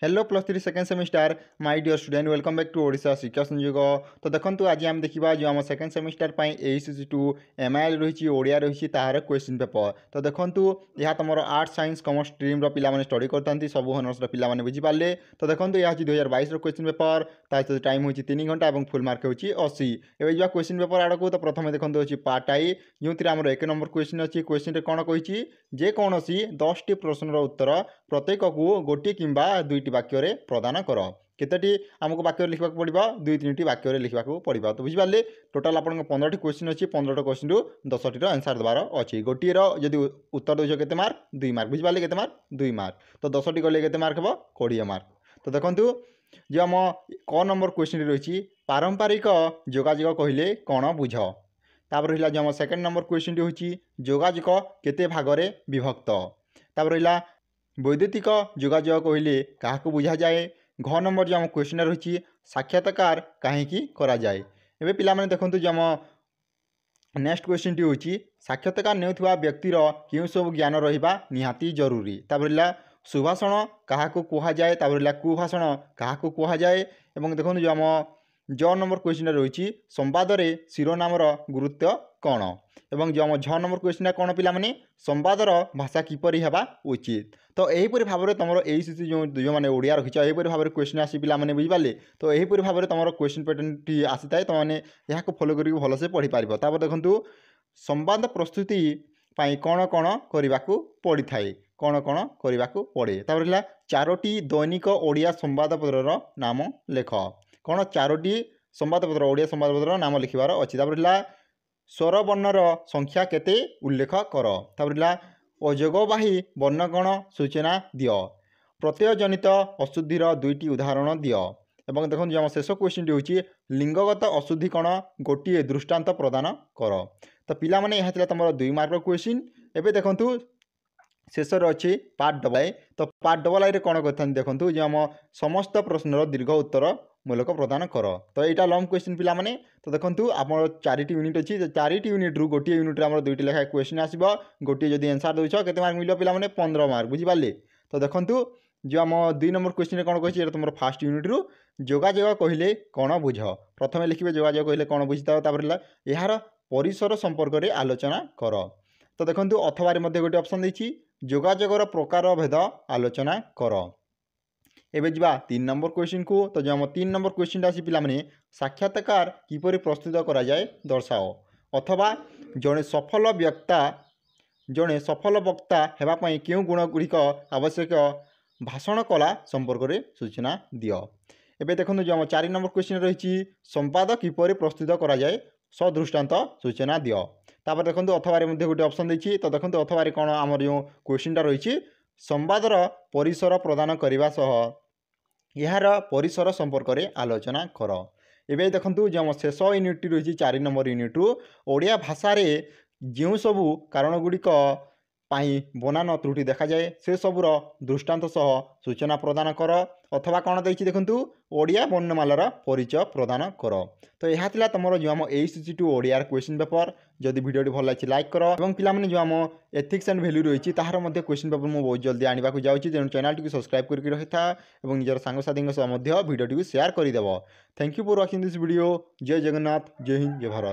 Hello plus 3 second semester my dear student welcome back to Odisha Shiksha Sanyog. तो देखो आज आम देखा जो आम सेकेंड सेमिस्टर ACC2 MIL रही ओडिया रही तार क्वेश्चन पेपर। तो देखो यह तुम आर्ट साइंस कॉमर्स स्ट्रीम पे स्टडी करते सब हनर्स पे बुझीपारे। तो देखो यह 2022 क्वेश्चन पेपर सहित टाइम हो 3 घंटा और फुल मार्क हो 80। एवं जो क्वेश्चन पेपर आड़ को तो प्रथम देखो अच्छी पार्ट आई जो आम 1 नंबर क्वेश्चन अच्छी क्वेश्चन कौन कही जेकोसी 10टी प्रश्नर उत्तर प्रत्येक को गोटे किंबा 2टी वाक्य प्रदान कर। केतोटी आमको वाक्य लिखा पड़ो 2-3टी वाक्य लिखा पड़ो। तो बुझिपारे टोटाल आप 15टी क्वेश्चन अच्छी 15टा क्वेश्चन रु 10टी आंसर देवार अच्छी। गोटे जब उत्तर देश के मार्क 2 मार्क बुझिपारे के मार्क 2 मार्क। तो 10टी गले के मार्क हम 20 मार्क। तो देखो जो आम क नंबर क्वेश्चन रही पारंपरिक जोगाजोग कहले कौन बुझ। तापर रहा जो आम सेकेंड नंबर क्वेश्चन हूँ जोगाजोग केते भागरे विभक्त। तापर रहा वैद्युतिक जोगाजोग कहले क्या बुझा जाए। घ नंबर जो आम क्वेश्चन रही साक्षात्कार कहीं करा जाए। एबे पिला माने देखंतु जो आम नेक्स्ट क्वेश्चन टी हूँ साक्षात्कार नेउथुवा व्यक्तिर क्यों सब ज्ञान रहिबा निहाती जरूरी। तापर रहा सुभाषण क्या कह जाए। तापर रहा कुभाषण क्या कह जाए। एवं देखो जो आम ज नंबर क्वेश्चन रही संवाद में शिरोनामर गुरुत्व कौन। एवं जो आम झ नंबर क्वेश्चन कौन पिला माने संवादर भाषा किपरि हेबा उचित। तो यहीपरि भाव में तुम ACC जो मैंने ओडिया रखिछ यहीपरि भाव में क्वेश्चन आसी पिला माने बुझिपारे। तो यहीपरि भाव में तुम क्वेश्चन पैटर्न टी आसी थाए तुमने यहाँ फॉलो करके भलसे पढ़ी पार। तापर देखो संवाद प्रस्तुति कौन कौन करने पड़ी थाए कौन कौन करने पड़े। तापर रहा 4टी दैनिक ओडिया संवादपत्र नाम लेख। कौन 4टी संवादपत्र ओडिया संवादपत्र नाम लिखबार अच्छी। तापर रहा स्वर वर्णर संख्या केते उल्लेख कर। तापर रहा अजोगबाही वर्णगण सूचना दियो। प्रत्ययजनित अशुद्धिर 2टी उदाहरण दियो। एवं देखो जो शेष क्वेश्चन हूँ लिंगगत अशुद्धिकरण गोटे दृष्टांत प्रदान कर। तो पिला माने यह तुम 2 मार्क क्वेश्चन। एवं देखो शेष अच्छी पार्ट डबल आई। तो पार्ट डबल आई कौन करते देखो जो आम समस्त प्रश्नर दीर्घ उत्तर मूलक प्रदान कर। तो यहाँ लंग क्वेश्चन पिला माने। तो देखो आप 4टी यूनिट अच्छी 4टी यूनिट रु गोटे यूनिट्रे आम 2टी लेखा क्वेश्चन आसो। गोटे जब आंसर देछ के मार्क मिल पिला माने 15 मार्क बुझिपारे। तो देखो जो आम 2 नंबर क्वेश्चन कौन कही तुम फास्ट यूनिट रु जोगाजोग कहले कौन बुझ। प्रथम लिखे जोगाजोग कहले कौन बुझीता। यार परिसर संपर्क में आलोचना कर। तो देखो अथवा गोटे ऑप्शन देछि जोगाजोगर प्रकार भेद आलोचना कर। एबे जा 3 नंबर क्वेश्चन को। तो जो आम 3 नंबर क्वेश्चन आसी पिला माने साक्षात्कार किपरि प्रस्तुत करा जाए दर्शाओ। अथवा जड़े सफल वक्ता हेबापई क्यों गुणगुड़िक आवश्यक भाषण कला संपर्क में सूचना दियो। एबे देखो जो आम 4 नंबर क्वेश्चन रही संवाद किपरि प्रस्तुत करा जाए सदृष्टांत सूचना दियो। तापर देखो अथवा गोटे ऑप्शन देछि। तो देखो अथवा कौन आम जो क्वेश्चनटा रही संवादर परिसर प्रदान करने सह यार परिसर संपर्क में आलोचना कर। एवं देखो जो आम शेष यूनिट रही 4 नंबर यूनिट रु ओडिया भाषा जो सबू कारण गुड़िक बनान त्रुटि देखा जाए से सबूर दृष्टांत सह सूचना प्रदान कर। अथवा कौन देखिए देखो ओडिया वर्णमालार परिचय प्रदान कर। तो यह था तुम जो आम ACC2 ओडिया क्वेश्चन पेपर। जदि वीडियो भल लगी लाइक कर। और पिला जो आम एथिक्स एंड वैल्यू रही तार क्वेश्चन पेपर मुझे बहुत जल्दी आने को जाऊँगी। तेणु चैनल टी सब्सक्राइब करके रही था और निजर सांगसाथी सह वीडियो टी शेयर करदेव। Thank you for watching this video. जय जगन्नाथ जय हिंद जय भारत।